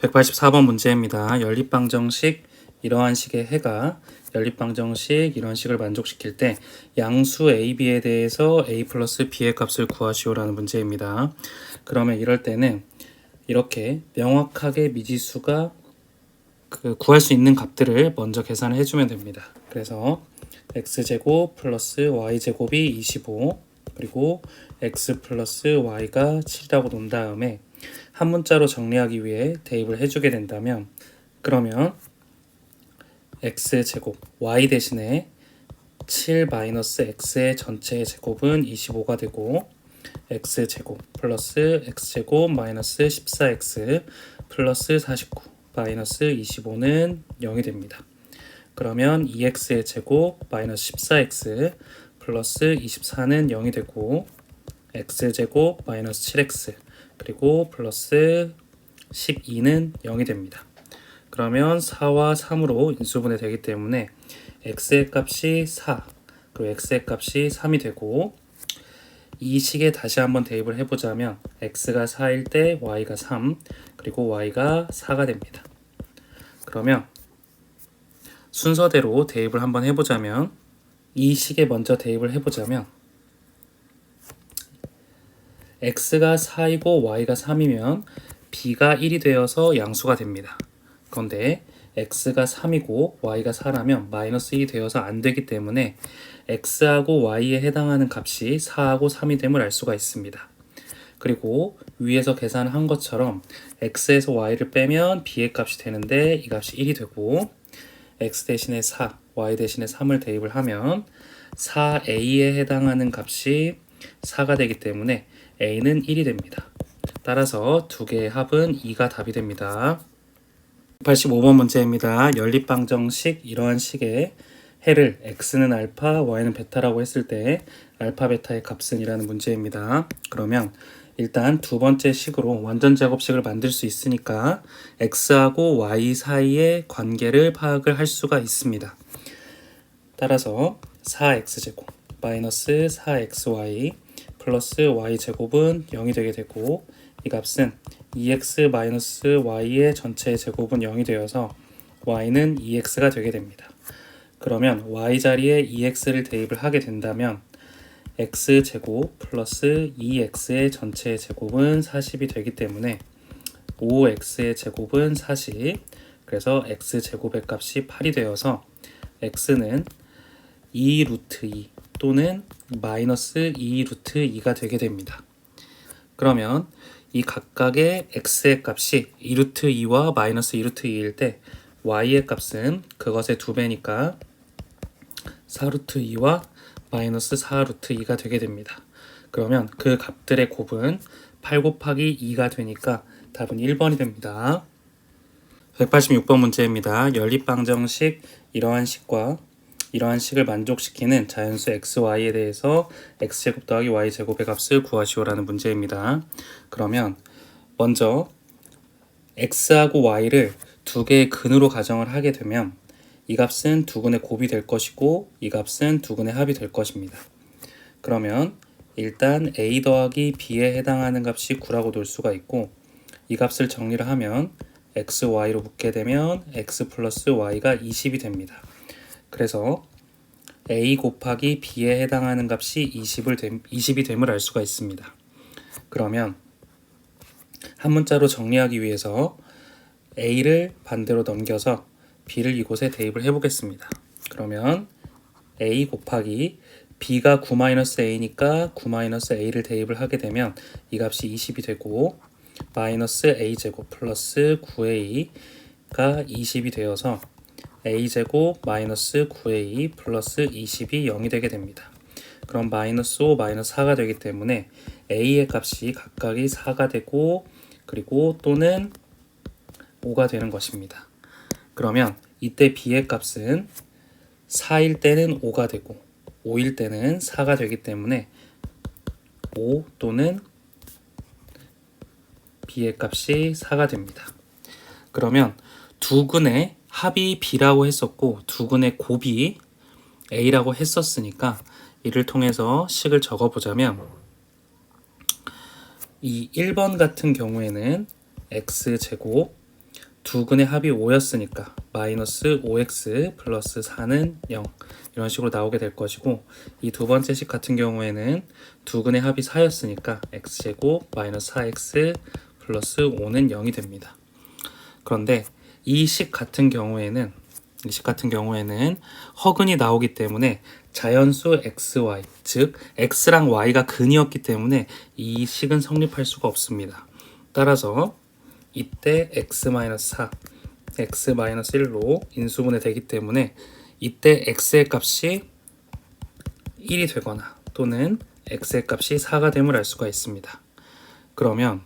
184번 문제입니다. 연립방정식 이러한 식의 해가 연립방정식 이런 식을 만족시킬 때 양수 a, b에 대해서 a 플러스 b의 값을 구하시오라는 문제입니다. 그러면 이럴 때는 이렇게 명확하게 미지수가 구할 수 있는 값들을 먼저 계산을 해주면 됩니다. 그래서 x제곱 플러스 y제곱이 25 그리고 x 플러스 y가 7이라고 놓은 다음에 한 문자로 정리하기 위해 대입을 해주게 된다면 그러면 x제곱 y 대신에 7 마이너스 x의 전체의 제곱은 25가 되고 x제곱 플러스 x제곱 마이너스 14x 플러스 49 마이너스 25는 0이 됩니다. 그러면 2x의 제곱 마이너스 14x 플러스 24는 0이 되고 x제곱 마이너스 7x 그리고 플러스 12는 0이 됩니다. 그러면 4와 3으로 인수분해 되기 때문에 x의 값이 4 그리고 x의 값이 3이 되고 이 식에 다시 한번 대입을 해보자면 x가 4일 때 y가 3 그리고 y가 4가 됩니다. 그러면 순서대로 대입을 한번 해보자면 이 식에 먼저 대입을 해보자면 x가 4이고 y가 3이면 b가 1이 되어서 양수가 됩니다. 그런데 x가 3이고 y가 4라면 마이너스 1이 되어서 안 되기 때문에 x하고 y에 해당하는 값이 4하고 3이 됨을 알 수가 있습니다. 그리고 위에서 계산한 것처럼 x에서 y를 빼면 b의 값이 되는데 이 값이 1이 되고 x 대신에 4, y 대신에 3을 대입을 하면 4a에 해당하는 값이 4가 되기 때문에 a는 1이 됩니다. 따라서 두 개의 합은 2가 답이 됩니다. 85번 문제입니다. 연립방정식 이러한 식의 해를 x는 알파, y는 베타라고 했을 때 알파, 베타의 값은 이라는 문제입니다. 그러면 일단 두 번째 식으로 완전 제곱식을 만들 수 있으니까 x하고 y 사이의 관계를 파악을 할 수가 있습니다. 따라서 4x제곱 마이너스 4xy 플러스 y제곱은 0이 되게 되고 이 값은 2x 마이너스 y의 전체의 제곱은 0이 되어서 y는 2x가 되게 됩니다. 그러면 y 자리에 2x를 대입을 하게 된다면 x제곱 플러스 2x의 전체의 제곱은 40이 되기 때문에 5x의 제곱은 40 그래서 x제곱의 값이 8이 되어서 x는 2 루트 2 또는 마이너스 2 루트 2가 되게 됩니다. 그러면 이 각각의 x의 값이 2 루트 2와 마이너스 2 루트 2일 때 y의 값은 그것의 2배니까 4 루트 2와 마이너스 4 루트 2가 되게 됩니다. 그러면 그 값들의 곱은 8 곱하기 2가 되니까 답은 1번이 됩니다. 186번 문제입니다. 연립방정식 이러한 식과 이러한 식을 만족시키는 자연수 xy에 대해서 x제곱 더하기 y제곱의 값을 구하시오라는 문제입니다. 그러면 먼저 x하고 y를 두 개의 근으로 가정을 하게 되면 이 값은 두근의 곱이 될 것이고 이 값은 두근의 합이 될 것입니다. 그러면 일단 a 더하기 b에 해당하는 값이 9라고 놓을 수가 있고 이 값을 정리를 하면 x, y로 묶게 되면 x 플러스 y가 20이 됩니다. 그래서 a 곱하기 b에 해당하는 값이 20이 됨을 알 수가 있습니다. 그러면 한 문자로 정리하기 위해서 a를 반대로 넘겨서 b를 이곳에 대입을 해보겠습니다. 그러면 a 곱하기 b가 9-a니까 9-a를 대입을 하게 되면 이 값이 20이 되고 마이너스 a제곱 플러스 9a가 20이 되어서 a제곱 마이너스 9a 플러스 20이 0이 되게 됩니다. 그럼 마이너스 5 마이너스 4가 되기 때문에 a의 값이 각각이 4가 되고 그리고 또는 5가 되는 것입니다. 그러면 이때 b의 값은 4일 때는 5가 되고 5일 때는 4가 되기 때문에 5 또는 b의 값이 4가 됩니다. 그러면 두근의 합이 b라고 했었고 두근의 곱이 a라고 했었으니까 이를 통해서 식을 적어보자면 이 1번 같은 경우에는 x제곱 두 근의 합이 5였으니까 마이너스 5x 플러스 4는 0 이런 식으로 나오게 될 것이고, 이 두 번째 식 같은 경우에는 두 근의 합이 4였으니까 x제곱 마이너스 4x 플러스 5는 0이 됩니다. 그런데 이 식 같은 경우에는 허근이 나오기 때문에 자연수 xy, 즉 x랑 y가 근이었기 때문에 이 식은 성립할 수가 없습니다. 따라서 이때 x-4, x-1로 인수분해 되기 때문에 이때 x의 값이 1이 되거나 또는 x의 값이 4가 됨을 알 수가 있습니다. 그러면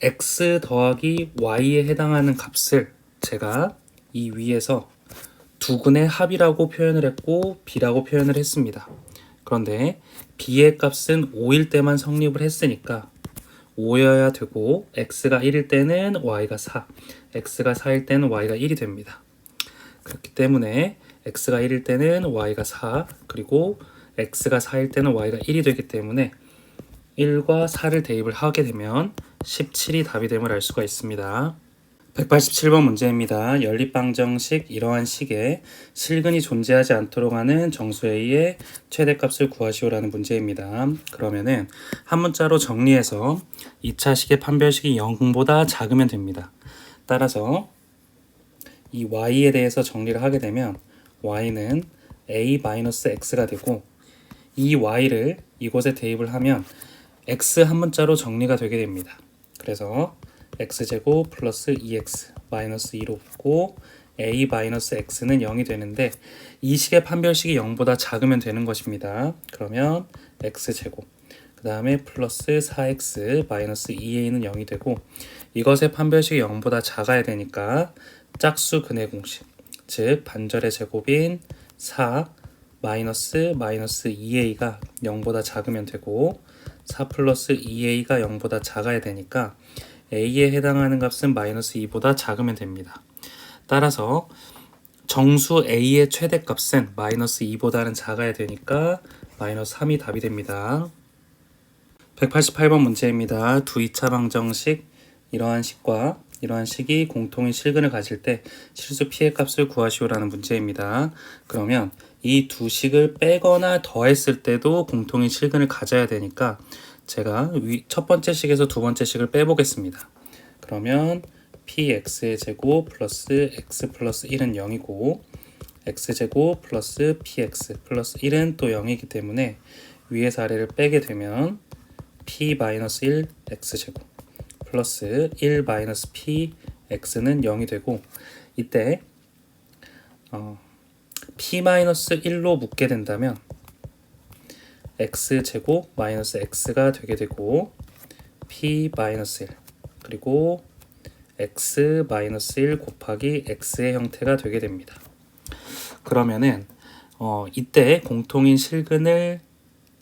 x 더하기 y에 해당하는 값을 제가 이 위에서 두 근의 합이라고 표현을 했고 b라고 표현을 했습니다. 그런데 b의 값은 5일 때만 성립을 했으니까 5여야 되고, x가 1일 때는 y가 4, x가 4일 때는 y가 1이 됩니다. 그렇기 때문에 x가 1일 때는 y가 4, 그리고 x가 4일 때는 y가 1이 되기 때문에 1과 4를 대입을 하게 되면 17이 답이 됨을 알 수가 있습니다. 187번 문제입니다. 연립방정식 이러한 식에 실근이 존재하지 않도록 하는 정수 A의 최대값을 구하시오라는 문제입니다. 그러면은 한 문자로 정리해서 2차 식의 판별식이 0보다 작으면 됩니다. 따라서 이 y에 대해서 정리를 하게 되면 y는 a-x가 되고, 이 y를 이곳에 대입을 하면 x 한 문자로 정리가 되게 됩니다. 그래서 x제곱 플러스 2x 마이너스 2로 붙고 a 마이너스 x는 0이 되는데, 이 식의 판별식이 0보다 작으면 되는 것입니다. 그러면 x제곱 그 다음에 플러스 4x 마이너스 2a는 0이 되고, 이것의 판별식이 0보다 작아야 되니까 짝수 근의 공식, 즉 반절의 제곱인 4 마이너스 2a가 0보다 작으면 되고, 4 플러스 2a가 0보다 작아야 되니까 a에 해당하는 값은 마이너스 2보다 작으면 됩니다. 따라서 정수 a의 최대값은 마이너스 2보다는 작아야 되니까 마이너스 3이 답이 됩니다. 188번 문제입니다. 두 2차 방정식 이러한 식과 이러한 식이 공통인 실근을 가질 때 실수 p의 값을 구하시오라는 문제입니다. 그러면 이 두 식을 빼거나 더했을 때도 공통인 실근을 가져야 되니까 제가 첫 번째 식에서 두 번째 식을 빼보겠습니다. 그러면 px의 제곱 플러스 x 플러스 1은 0이고, x제곱 플러스 px 플러스 1은 또 0이기 때문에 위에서 아래를 빼게 되면 p-1 x제곱 플러스 1 마이너스 p x는 0이 되고, 이때 p-1로 묶게 된다면 x제곱 마이너스 x가 되게 되고, p-1 그리고 x-1 곱하기 x의 형태가 되게 됩니다. 그러면은 이때 공통인 실근을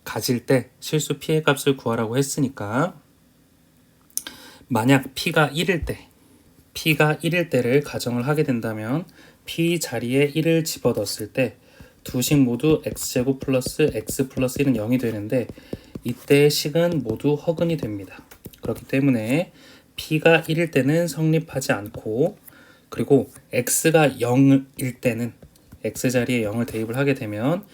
가질 때 실수 p의 값을 구하라고 했으니까, 만약 p가 1일 때를 가정을 하게 된다면 p 자리에 1을 집어넣었을 때 두 식 모두 x제곱 플러스 x 플러스 1은 0이 되는데, 이때의 식은 모두 허근이 됩니다. 그렇기 때문에 p가 1일 때는 성립하지 않고, 그리고 x가 0일 때는 x 자리에 0을 대입을 하게 되면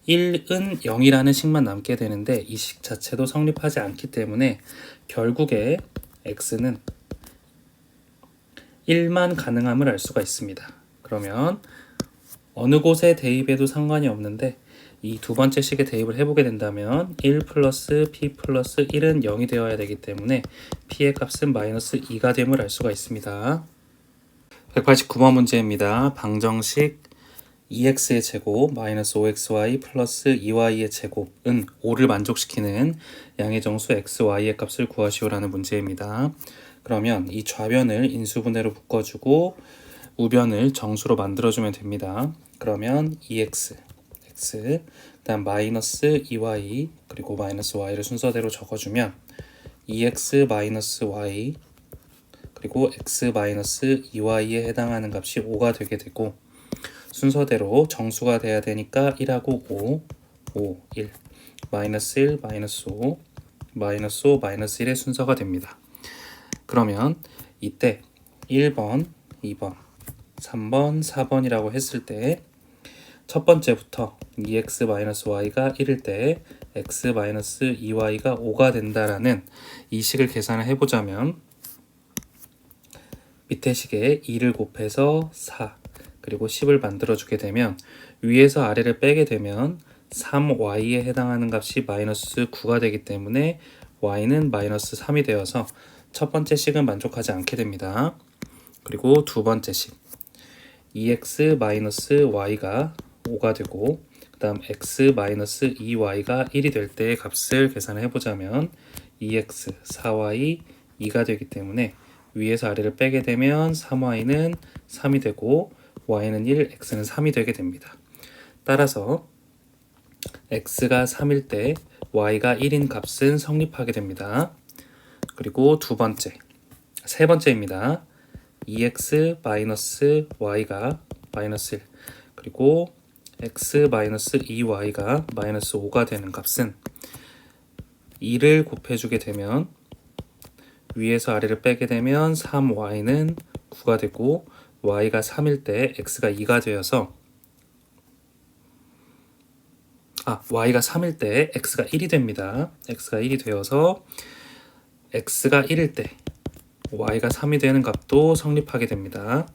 1은 0이라는 식만 남게 되는데, 이 식 자체도 성립하지 않기 때문에 결국에 x는 1만 가능함을 알 수가 있습니다. 그러면 어느 곳에 대입해도 상관이 없는데 이 두 번째 식에 대입을 해보게 된다면 1 플러스 p 플러스 1은 0이 되어야 되기 때문에 p의 값은 마이너스 2가 됨을 알 수가 있습니다. 189번 문제입니다. 방정식 2x의 제곱 마이너스 5xy 플러스 2y의 제곱은 5를 만족시키는 양의 정수 xy의 값을 구하시오라는 문제입니다. 그러면 이 좌변을 인수분해로 묶어주고 우변을 정수로 만들어주면 됩니다. 그러면 2x, x, 그다음 마이너스 2y 그리고 마이너스 y를 순서대로 적어주면 2x 마이너스 y 그리고 x 마이너스 2y에 해당하는 값이 5가 되게 되고, 순서대로 정수가 돼야 되니까 1하고 5, 1, 마이너스 1, 마이너스 5, 마이너스 5, 마이너스 1의 순서가 됩니다. 그러면 이때 1번, 2번, 3번, 4번이라고 했을 때 첫 번째부터 2x-y가 1일 때 x-2y가 5가 된다라는 이 식을 계산을 해보자면 밑에 식에 2를 곱해서 4 그리고 10을 만들어주게 되면 위에서 아래를 빼게 되면 3y에 해당하는 값이 마이너스 9가 되기 때문에 y는 마이너스 3이 되어서 첫 번째 식은 만족하지 않게 됩니다. 그리고 두 번째 식 2x-y가 5가 되고 그 다음 x-2y가 1이 될 때의 값을 계산해 보자면 2x, 4y, 2가 되기 때문에 위에서 아래를 빼게 되면 3y는 3이 되고 y는 1, x는 3이 되게 됩니다. 따라서 x가 3일 때 y가 1인 값은 성립하게 됩니다. 그리고 세 번째입니다. 2x-y가 마이너스 1 그리고 x-2y가 마이너스 5가 되는 값은 2를 곱해주게 되면 위에서 아래를 빼게 되면 3y는 9가 되고 y가 3일 때 x가 2가 되어서 y가 3일 때 x가 1이 됩니다. x가 1이 되어서 x가 1일 때 y가 3이 되는 값도 성립하게 됩니다.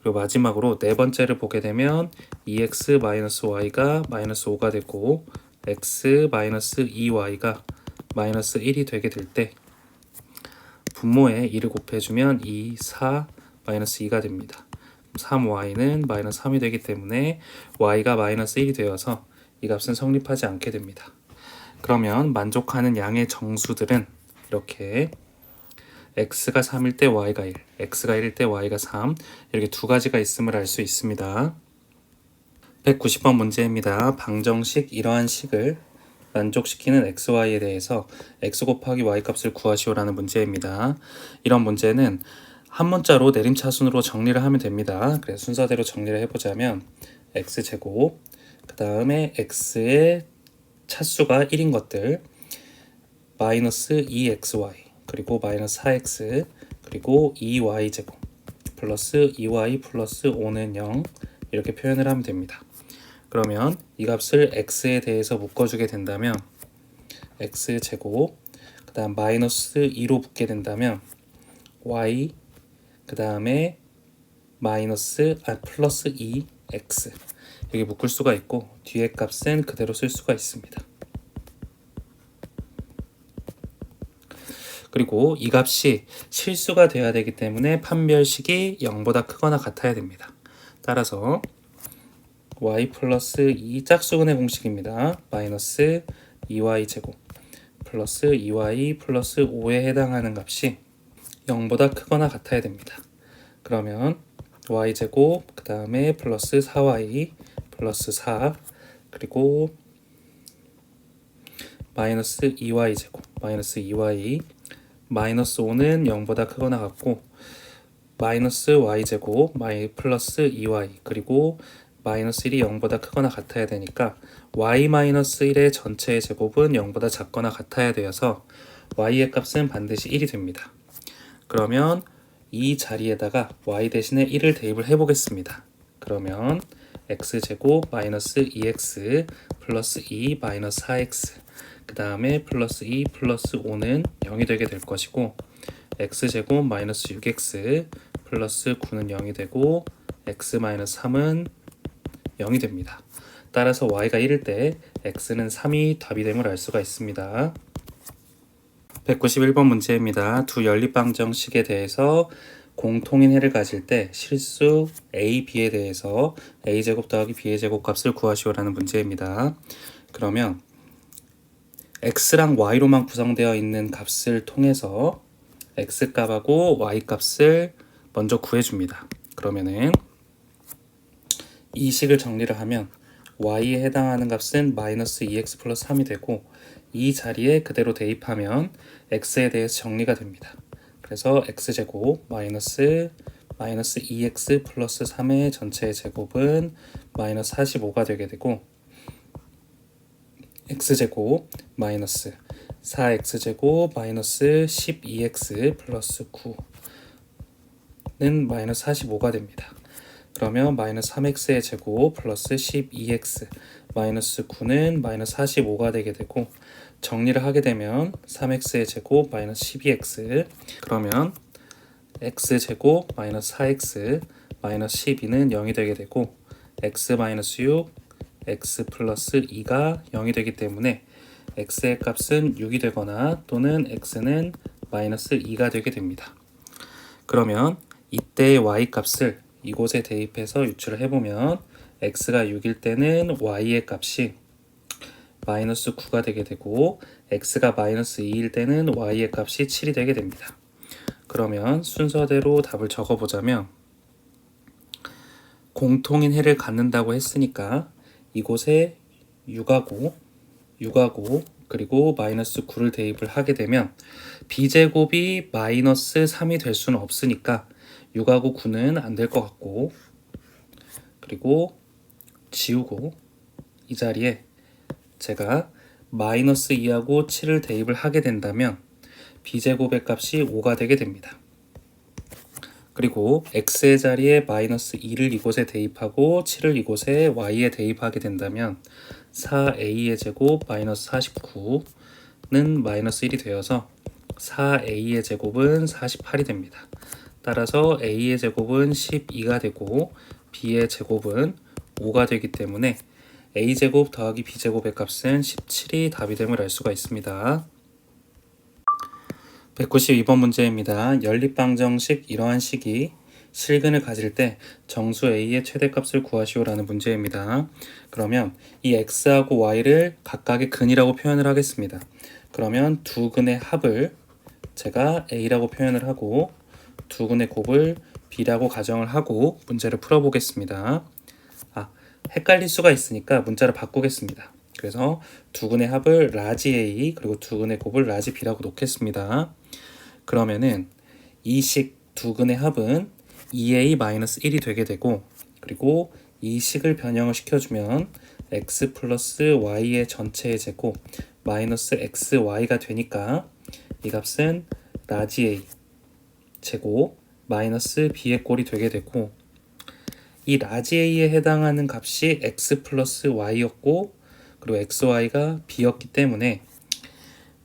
그리고 마지막으로 네 번째를 보게 되면 2x-y가 마이너스 5가 되고 x-2y가 마이너스 1이 되게 될 때 분모에 2를 곱해주면 2, 4, 마이너스 2가 됩니다. 3y는 마이너스 3이 되기 때문에 y가 마이너스 1이 되어서 이 값은 성립하지 않게 됩니다. 그러면 만족하는 양의 정수들은 이렇게 x가 3일 때 y가 1, x가 1일 때 y가 3 이렇게 두 가지가 있음을 알 수 있습니다. 190번 문제입니다. 방정식 이러한 식을 만족시키는 xy에 대해서 x 곱하기 y 값을 구하시오라는 문제입니다. 이런 문제는 한 문자로 내림차순으로 정리를 하면 됩니다. 그래서 순서대로 정리를 해보자면 x제곱 그 다음에 x의 차수가 1인 것들 마이너스 2xy 그리고 마이너스 4x 그리고 2y제곱 플러스 2y 플러스 5는 0 이렇게 표현을 하면 됩니다. 그러면 이 값을 x에 대해서 묶어주게 된다면 x제곱 그 다음 마이너스 2로 묶게 된다면 y 그 다음에 플러스 2x 여기 묶을 수가 있고 뒤에 값은 그대로 쓸 수가 있습니다. 그리고 이 값이 실수가 되어야 되기 때문에 판별식이 0보다 크거나 같아야 됩니다. 따라서 y 플러스 2 짝수근의 공식입니다. 마이너스 2y 제곱 플러스 2y 플러스 5에 해당하는 값이 0보다 크거나 같아야 됩니다. 그러면 y 제곱 그 다음에 플러스 4y 플러스 4 그리고 마이너스 2y 제곱 마이너스 2y 마이너스 5는 0보다 크거나 같고 마이너스 y제곱 플러스 2y 그리고 마이너스 1이 0보다 크거나 같아야 되니까 y 마이너스 1의 전체의 제곱은 0보다 작거나 같아야 되어서 y의 값은 반드시 1이 됩니다. 그러면 이 자리에다가 y 대신에 1을 대입을 해보겠습니다. 그러면 x제곱 마이너스 2x 플러스 2 마이너스 4x 그 다음에 플러스 2 플러스 5는 0이 되게 될 것이고 x제곱 마이너스 6x 플러스 9는 0이 되고 x 마이너스 3은 0이 됩니다. 따라서 y가 1일 때 x는 3이 답이 됨을 알 수가 있습니다. 191번 문제입니다. 두 연립방정식에 대해서 공통인 해를 가질 때 실수 a, b에 대해서 a제곱 더하기 b의 제곱 값을 구하시오라는 문제입니다. 그러면 x랑 y로만 구성되어 있는 값을 통해서 x값하고 y값을 먼저 구해줍니다. 그러면은 이 식을 정리를 하면 y에 해당하는 값은 마이너스 2x 플러스 3이 되고 이 자리에 그대로 대입하면 x에 대해서 정리가 됩니다. 그래서 x제곱 마이너스 2x 플러스 3의 전체의 제곱은 마이너스 45가 되게 되고 x제곱 마이너스 4x제곱 마이너스 12x 플러스 9 마이너스 45가 됩니다. 그러면 마이너스 3x의 제곱 플러스 12x 마이너스 9는 마이너스 45가 되게 되고, 정리를 하게 되면 3x의 제곱 마이너스 12x, 그러면 x제곱 마이너스 4x 마이너스 12는 0이 되게 되고, x 마이너스 6, x 플러스 2가 0이 되기 때문에 x의 값은 6이 되거나 또는 x는 마이너스 2가 되게 됩니다. 그러면 이때의 y 값을 이곳에 대입해서 유출을 해보면 x가 6일 때는 y의 값이 마이너스 9가 되게 되고, x가 마이너스 2일 때는 y의 값이 7이 되게 됩니다. 그러면 순서대로 답을 적어보자면, 공통인 해를 갖는다고 했으니까 이곳에 6하고 그리고 마이너스 9를 대입을 하게 되면 b제곱이 마이너스 3이 될 수는 없으니까 6하고 9는 안 될 것 같고, 그리고 지우고 이 자리에 제가 마이너스 2하고 7을 대입을 하게 된다면 b제곱의 값이 5가 되게 됩니다. 그리고 x의 자리에 마이너스 2를 이곳에 대입하고 7을 이곳에 y에 대입하게 된다면 4a의 제곱 마이너스 49는 마이너스 1이 되어서 4a의 제곱은 48이 됩니다. 따라서 a의 제곱은 12가 되고 b의 제곱은 5가 되기 때문에 a제곱 더하기 b제곱의 값은 17이 답이 됨을 알 수가 있습니다. 192번 문제입니다. 연립방정식 이러한 식이 실근을 가질 때 정수 a의 최대값을 구하시오라는 문제입니다. 그러면 이 x하고 y를 각각의 근이라고 표현을 하겠습니다. 그러면 두 근의 합을 제가 a라고 표현을 하고 두 근의 곱을 b라고 가정을 하고 문제를 풀어보겠습니다. 헷갈릴 수가 있으니까 문자를 바꾸겠습니다. 그래서 두 근의 합을 라지 a 그리고 두 근의 곱을 라지 b라고 놓겠습니다. 그러면은 이 식 두 근의 합은 2a-1이 되게 되고, 그리고 이 식을 변형을 시켜주면 x 플러스 y의 전체의 제곱 마이너스 xy가 되니까 이 값은 라지 a 제곱 마이너스 b의 꼴이 되게 되고, 이 라지 a에 해당하는 값이 x 플러스 y였고 그리고 xy가 b였기 때문에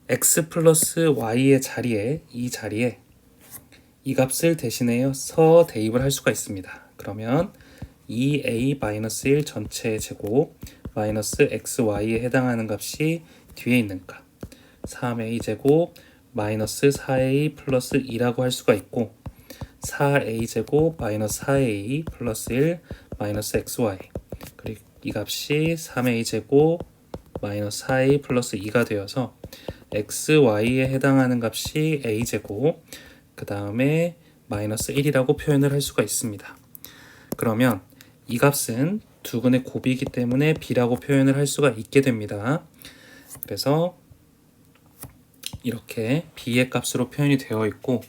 x 플러스 y의 자리에 이 값을 대신해서 대입을 할 수가 있습니다. 그러면 2a-1 전체의 제곱 마이너스 xy에 해당하는 값이 뒤에 있는 값 3a 제곱 마이너스 4a 플러스 2라고 할 수가 있고, 4a 제곱 마이너스 4a 플러스 1 마이너스 xy, 그리고 이 값이 3a 제곱 마이너스 4a 플러스 2가 되어서 xy에 해당하는 값이 a 제곱 그 다음에 마이너스 1이라고 표현을 할 수가 있습니다. 그러면 이 값은 두 근의 곱이기 때문에 b라고 표현을 할 수가 있게 됩니다. 그래서 이렇게 b의 값으로 표현이 되어 있고,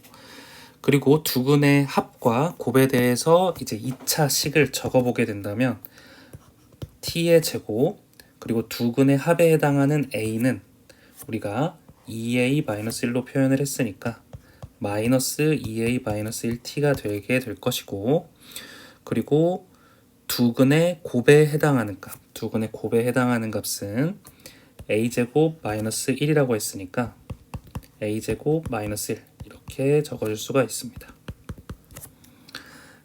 그리고 두 근의 합과 곱에 대해서 이제 2차 식을 적어보게 된다면 t의 제곱 그리고 두 근의 합에 해당하는 a는 우리가 2a-1로 표현을 했으니까 마이너스 2a-1t가 되게 될 것이고, 그리고 두 근의 곱에 해당하는 값은 a제곱 마이너스 1이라고 했으니까 a제곱 마이너스 1 이렇게 적어줄 수가 있습니다.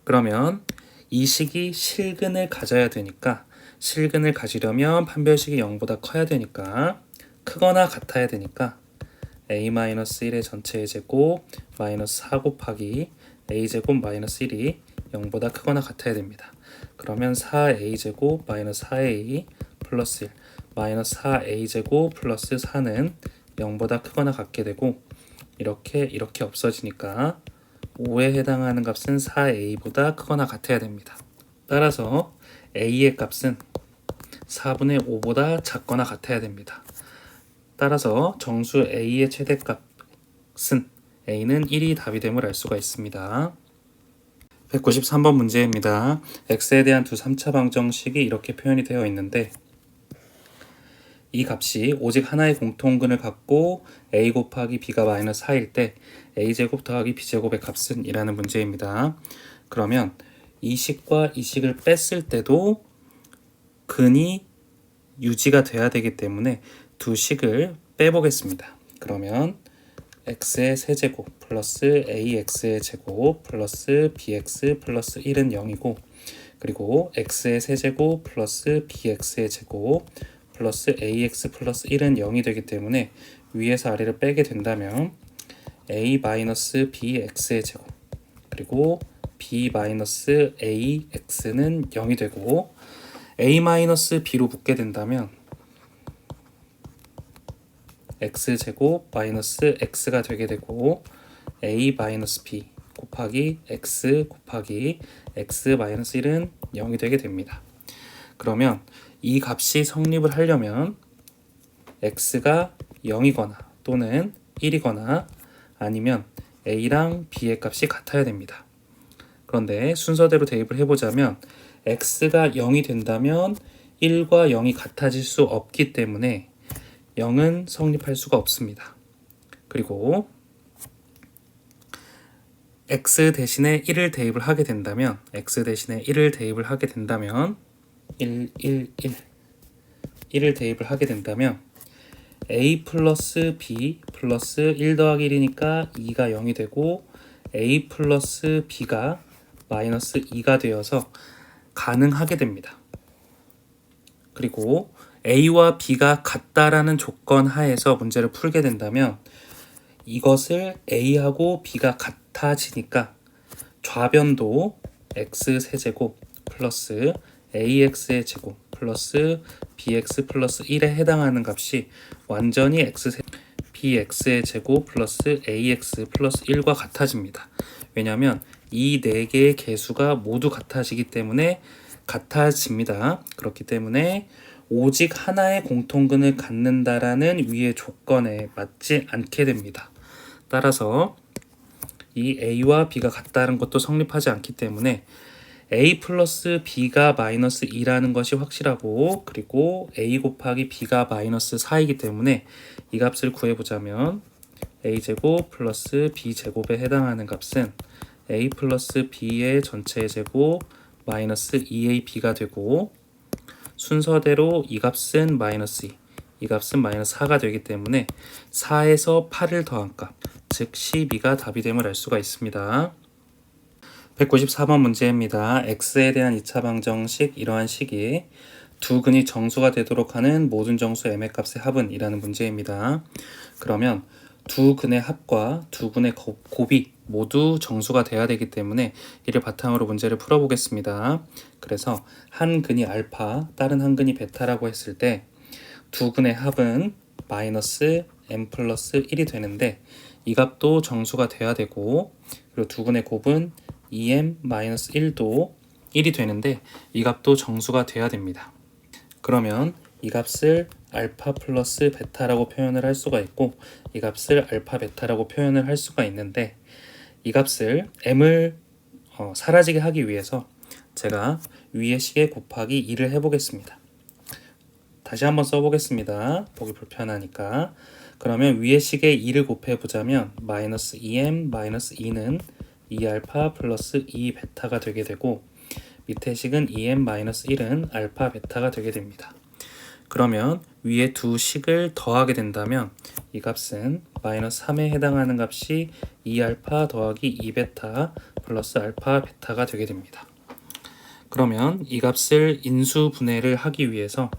그러면 이 식이 실근을 가져야 되니까, 실근을 가지려면 판별식이 0보다 커야 되니까, 크거나 같아야 되니까 a-1의 전체의 제곱 마이너스 4 곱하기 a제곱 마이너스 1이 0보다 크거나 같아야 됩니다. 그러면 4a제곱 마이너스 4a 플러스 1 마이너스 4a제곱 플러스 4는 0보다 크거나 같게 되고, 이렇게 없어지니까 5에 해당하는 값은 4a보다 크거나 같아야 됩니다. 따라서 a의 값은 4분의 5보다 작거나 같아야 됩니다. 따라서 정수 a의 최대값은 a는 1이 답이 됨을 알 수가 있습니다. 193번 문제입니다. x에 대한 두 3차 방정식이 이렇게 표현이 되어 있는데, 이 값이 오직 하나의 공통근을 갖고 a 곱하기 b가 마이너스 4일 때 a제곱 더하기 b제곱의 값은 이라는 문제입니다. 그러면 이 식과 이 식을 뺐을 때도 근이 유지가 돼야 되기 때문에 두 식을 빼보겠습니다. 그러면 x의 세제곱 플러스 ax의 제곱 플러스 bx 플러스 1은 0이고, 그리고 x의 세제곱 플러스 bx의 제곱 플러스 ax 플러스 1은 0이 되기 때문에 위에서 아래를 빼게 된다면 a 마이너스 bx의 제곱 그리고 b 마이너스 ax는 0이 되고, a 마이너스 b로 묶게 된다면 x제곱 마이너스 x가 되게 되고, a 마이너스 b 곱하기 x 곱하기 x 마이너스 1은 0이 되게 됩니다. 그러면 이 값이 성립을 하려면 x가 0이거나 또는 1이거나 아니면 a랑 b의 값이 같아야 됩니다. 그런데 순서대로 대입을 해보자면 x가 0이 된다면 1과 0이 같아질 수 없기 때문에 0은 성립할 수가 없습니다. 그리고 x 대신에 1을 대입을 하게 된다면 1을 대입을 하게 된다면 a 플러스 b 플러스 1 더하기 1이니까 2가 0이 되고, a 플러스 b가 마이너스 2가 되어서 가능하게 됩니다. 그리고 a와 b가 같다라는 조건 하에서 문제를 풀게 된다면 이것을 a하고 b가 같아지니까 좌변도 x 세제곱 플러스 ax의 제곱 플러스 bx 플러스 1에 해당하는 값이 완전히 bx의 제곱 플러스 ax 플러스 1과 같아집니다. 왜냐하면 이 네 개의 개수가 모두 같아지기 때문에 같아집니다. 그렇기 때문에 오직 하나의 공통근을 갖는다라는 위의 조건에 맞지 않게 됩니다. 따라서 이 a와 b가 같다는 것도 성립하지 않기 때문에 a 플러스 b가 마이너스 2라는 것이 확실하고, 그리고 a 곱하기 b가 마이너스 4이기 때문에 이 값을 구해보자면 a제곱 플러스 b제곱에 해당하는 값은 a 플러스 b의 전체 제곱 마이너스 2ab가 되고, 순서대로 이 값은 마이너스 2, 이 값은 마이너스 4가 되기 때문에 4에서 8을 더한 값, 즉 12가 답이 됨을 알 수가 있습니다. 194번 문제입니다. x에 대한 2차 방정식, 이러한 식이 두 근이 정수가 되도록 하는 모든 정수 m의 값의 합은 이라는 문제입니다. 그러면 두 근의 합과 두 근의 곱이 모두 정수가 돼야 되기 때문에 이를 바탕으로 문제를 풀어보겠습니다. 그래서 한 근이 알파, 다른 한 근이 베타라고 했을 때 두 근의 합은 마이너스 m 플러스 1이 되는데 이 값도 정수가 돼야 되고, 그리고 두 근의 곱은 2m 마이너스 1도 1이 되는데 이 값도 정수가 돼야 됩니다. 그러면 이 값을 알파 플러스 베타라고 표현을 할 수가 있고, 이 값을 알파 베타라고 표현을 할 수가 있는데, 이 값을 m을 사라지게 하기 위해서 제가 위의 식에 곱하기 2를 해보겠습니다. 다시 한번 써보겠습니다. 보기 불편하니까. 그러면 위의 식에 2를 곱해보자면 마이너스 2m 마이너스 2는 2알파 플러스 2베타가 되게 되고, 밑에 식은 2m 마이너스 1은 알파 베타가 되게 됩니다. 그러면 위에 두 식을 더하게 된다면 이 값은 마이너스 3에 해당하는 값이 2알파 더하기 2베타 플러스 알파 베타가 되게 됩니다. 그러면 이 값을 인수분해를 하기 위해서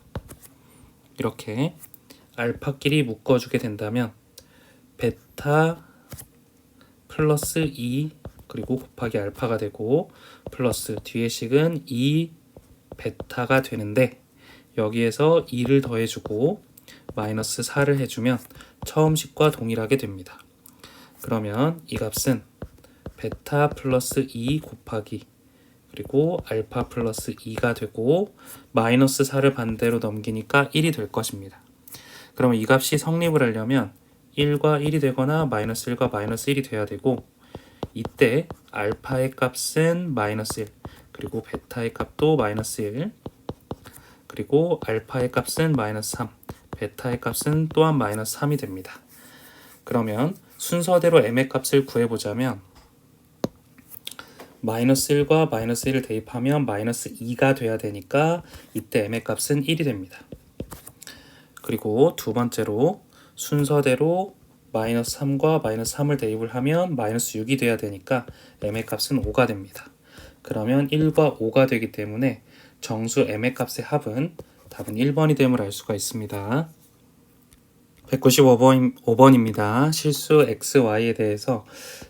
이렇게 알파끼리 묶어주게 된다면 베타 플러스 2 그리고 곱하기 알파가 되고, 플러스 뒤의 식은 2 베타가 되는데 여기에서 2를 더해주고 마이너스 4를 해주면 처음 식과 동일하게 됩니다. 그러면 이 값은 베타 플러스 2 곱하기 그리고 알파 플러스 2가 되고, 마이너스 4를 반대로 넘기니까 1이 될 것입니다. 그러면 이 값이 성립을 하려면 1과 1이 되거나 마이너스 1과 마이너스 1이 돼야 되고, 이때 알파의 값은 마이너스 1, 그리고 베타의 값도 마이너스 1, 그리고 알파의 값은 마이너스 3, 베타의 값은 또한 마이너스 3이 됩니다. 그러면 순서대로 m의 값을 구해보자면 마이너스 1과 마이너스 1을 대입하면 마이너스 2가 돼야 되니까 이때 m의 값은 1이 됩니다. 그리고 두 번째로 순서대로 마이너스 3과 마이너스 3을 대입을 하면 마이너스 6이 돼야 되니까 m의 값은 5가 됩니다. 그러면 1과 5가 되기 때문에 정수 m의 값의 합은 답은 1번이 됨을 알 수가 있습니다. 195번입니다. 실수 x, y에 대해서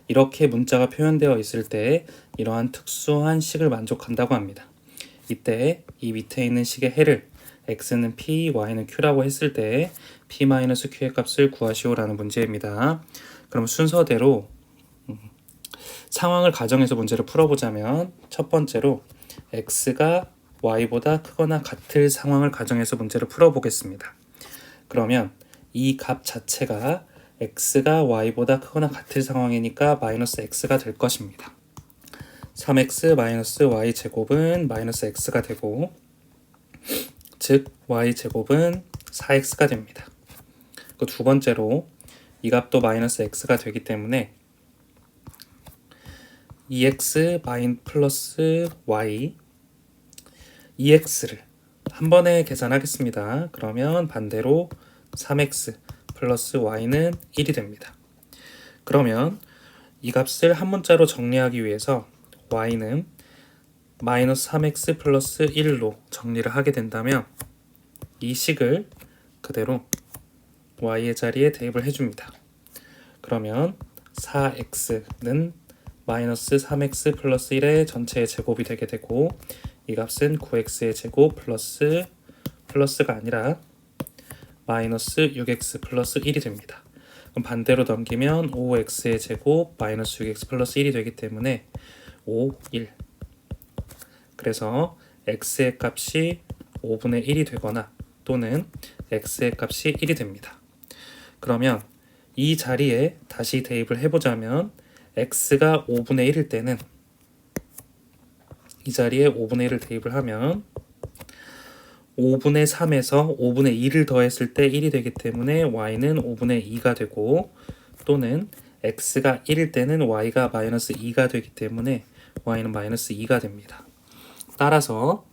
이렇게 문자가 표현되어 있을 때 이러한 특수한 식을 만족한다고 합니다. 이때 이 밑에 있는 식의 해를 x는 p, y는 q라고 했을 때 p-q의 값을 구하시오라는 문제입니다. 그럼 순서대로 상황을 가정해서 문제를 풀어보자면 첫 번째로 x가 y보다 크거나 같을 상황을 가정해서 문제를 풀어보겠습니다. 그러면 이 값 자체가 x가 y보다 크거나 같을 상황이니까 마이너스 x가 될 것입니다. 3x 마이너스 y 제곱은 마이너스 x가 되고 즉 y 제곱은 4x가 됩니다. 그 두 번째로 이 값도 마이너스 x가 되기 때문에 2x 플러스 y 2x를 한 번에 계산하겠습니다. 그러면 반대로 3x 플러스 y는 1이 됩니다. 그러면 이 값을 한 문자로 정리하기 위해서 y는 마이너스 3x 플러스 1로 정리를 하게 된다면 이 식을 그대로 y의 자리에 대입을 해줍니다. 그러면 4x는 마이너스 3x 플러스 1의 전체의 제곱이 되게 되고 이 값은 9x의 제곱 플러스가 아니라 마이너스 6x 플러스 1이 됩니다. 그럼 반대로 넘기면 5x의 제곱 마이너스 6x 플러스 1이 되기 때문에 5, 1. 그래서 x의 값이 5분의 1이 되거나 또는 x의 값이 1이 됩니다. 그러면 이 자리에 다시 대입을 해보자면 x가 5분의 1일 때는 이 자리에 5분의 1을 대입을 하면 5분의 3에서 5분의 2를 더했을 때 1이 되기 때문에 y는 5분의 2가 되고 또는 x가 1일 때는 y가 마이너스 2가 되기 때문에 y는 마이너스 2가 됩니다. 따라서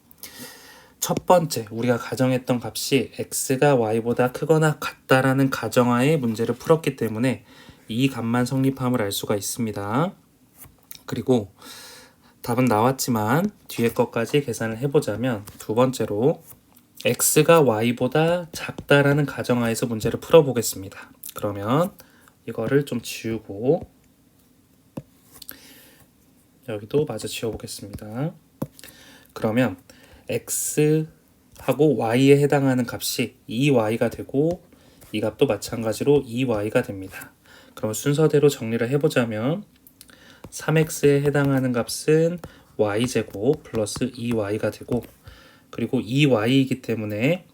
첫 번째 우리가 가정했던 값이 x가 y보다 크거나 같다라는 가정하에 문제를 풀었기 때문에 이 값만 성립함을 알 수가 있습니다. 그리고 답은 나왔지만 뒤에 것까지 계산을 해보자면 두 번째로 x가 y보다 작다라는 가정하에서 문제를 풀어보겠습니다. 그러면 이거를 좀 지우고 여기도 마저 지워보겠습니다. 그러면 x하고 y에 해당하는 값이 2y가 되고 이 값도 마찬가지로 2y가 됩니다. 그럼 순서대로 정리를 해보자면 3x에 해당하는 값은 y제곱 플러스 2y가 되고 그리고 2y이기 때문에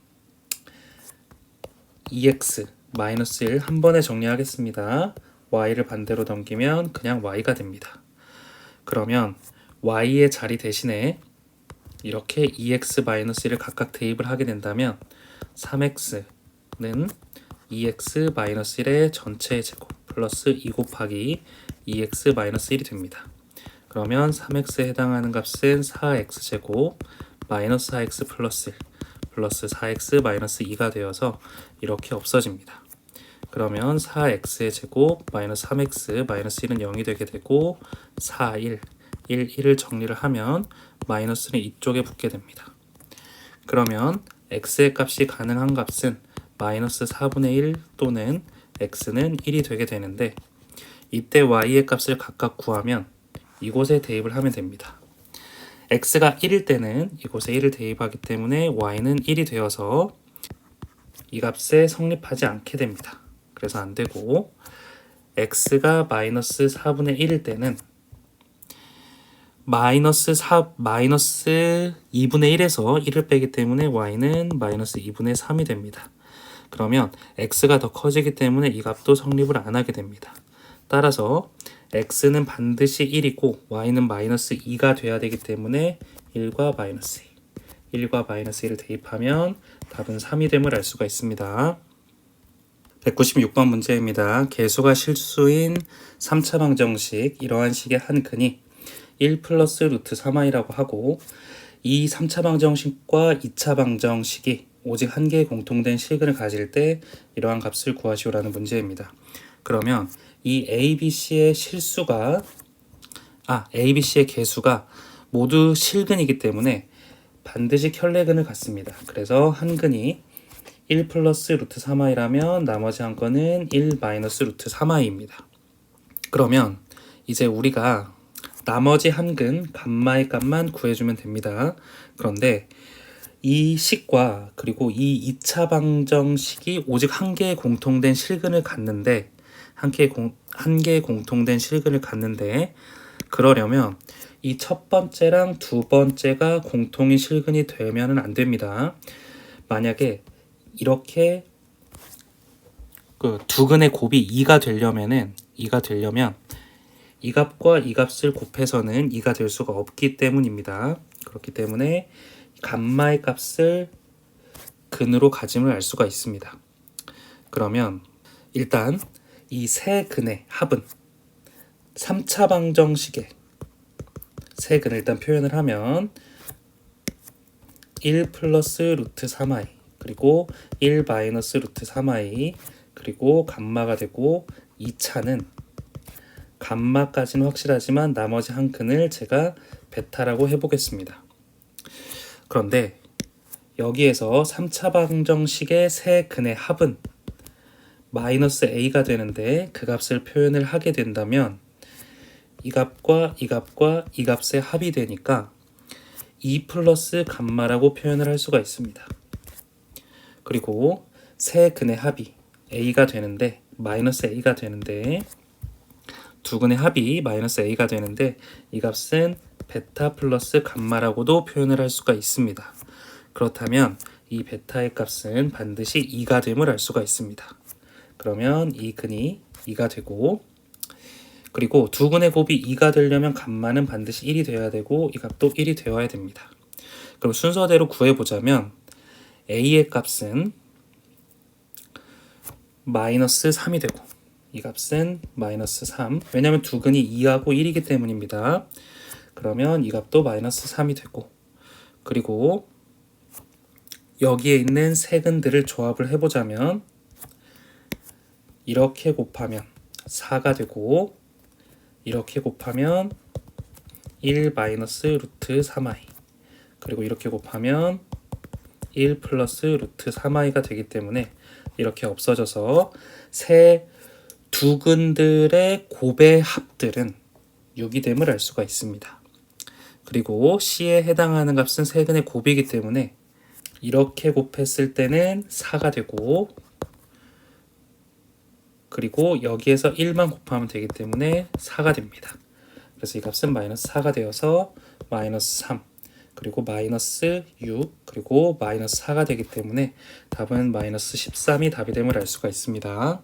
2x 마이너스 1 한 번에 정리하겠습니다. y를 반대로 넘기면 그냥 y가 됩니다. 그러면 y의 자리 대신에 이렇게 2x-1을 각각 대입을 하게 된다면 3x는 2x-1의 전체의 제곱 플러스 2 곱하기 2x-1이 됩니다. 그러면 3x에 해당하는 값은 4x제곱 마이너스 4x 플러스 1 플러스 4x-2가 되어서 이렇게 없어집니다. 그러면 4x의 제곱 마이너스 3x 마이너스 1은 0이 되게 되고 4, 1, 1을 정리를 하면 마이너스는 이쪽에 붙게 됩니다. 그러면 x의 값이 가능한 값은 마이너스 4분의 1 또는 x는 1이 되게 되는데 이때 y의 값을 각각 구하면 이곳에 대입을 하면 됩니다. x가 1일 때는 이곳에 1을 대입하기 때문에 y는 1이 되어서 이 값에 성립하지 않게 됩니다. 그래서 안 되고 x가 마이너스 4분의 1일 때는 마이너스 2분의 1에서 1을 빼기 때문에 y는 마이너스 2분의 3이 됩니다. 그러면 x가 더 커지기 때문에 이 값도 성립을 안 하게 됩니다. 따라서 x는 반드시 1이고 y는 마이너스 2가 돼야 되기 때문에 1과 마이너스 2, 1과 마이너스 1을 대입하면 답은 3이 됨을 알 수가 있습니다. 196번 문제입니다. 개수가 실수인 3차 방정식 이러한 식의 한 근이 1 플러스 루트 3i라고 하고 이 3차 방정식과 2차 방정식이 오직 한 개의 공통된 실근을 가질 때 이러한 값을 구하시오라는 문제입니다. 그러면 이 A, B, C의 A, B, C의 개수가 모두 실근이기 때문에 반드시 켤레근을 갖습니다. 그래서 한 근이 1 플러스 루트 3i라면 나머지 한 건은 1 마이너스 루트 3i입니다. 그러면 이제 우리가 나머지 한 근 감마의 값만 구해주면 됩니다. 그런데 이 식과 그리고 이 2차 방정식이 오직 한 개의 공통된 실근을 갖는데 한 개의 공통된 실근을 갖는데 그러려면 이 첫 번째랑 두 번째가 공통인 실근이 되면은 안 됩니다. 만약에 이렇게 그 두 근의 곱이 2가 되려면 이 값과 이 값을 곱해서는 2가 될 수가 없기 때문입니다. 그렇기 때문에 감마의 값을 근으로 가짐을 알 수가 있습니다. 그러면 일단 이 세 근의 합은 3차 방정식의 세 근을 일단 표현을 하면 1 플러스 루트 3i 그리고 1 마이너스 루트 3i 그리고 감마가 되고 2차는 감마까지는 확실하지만 나머지 한 근을 제가 베타라고 해보겠습니다. 그런데 여기에서 3차 방정식의 세 근의 합은 마이너스 a가 되는데 그 값을 표현을 하게 된다면 이 값과 이 값과 이 값의 합이 되니까 2 플러스 감마라고 표현을 할 수가 있습니다. 그리고 세 근의 합이 a가 되는데 마이너스 a가 되는데 두 근의 합이 마이너스 a가 되는데 이 값은 베타 플러스 감마라고도 표현을 할 수가 있습니다. 그렇다면 이 베타의 값은 반드시 2가 됨을 알 수가 있습니다. 그러면 이 근이 2가 되고 그리고 두 근의 곱이 2가 되려면 감마는 반드시 1이 되어야 되고 이 값도 1이 되어야 됩니다. 그럼 순서대로 구해보자면 a의 값은 마이너스 3이 되고 이 값은 마이너스 3 왜냐하면 두 근이 2하고 1이기 때문입니다. 그러면 이 값도 마이너스 3이 되고 그리고 여기에 있는 세 근들을 조합을 해보자면 이렇게 곱하면 4가 되고 이렇게 곱하면 1 마이너스 루트 3i 그리고 이렇게 곱하면 1 플러스 루트 3i가 되기 때문에 이렇게 없어져서 두 근들의 곱의 합들은 6이 됨을 알 수가 있습니다. 그리고 C에 해당하는 값은 세 근의 곱이기 때문에 이렇게 곱했을 때는 4가 되고 그리고 여기에서 1만 곱하면 되기 때문에 4가 됩니다. 그래서 이 값은 마이너스 4가 되어서 마이너스 3 그리고 마이너스 6 그리고 마이너스 4가 되기 때문에 답은 마이너스 13이 답이 됨을 알 수가 있습니다.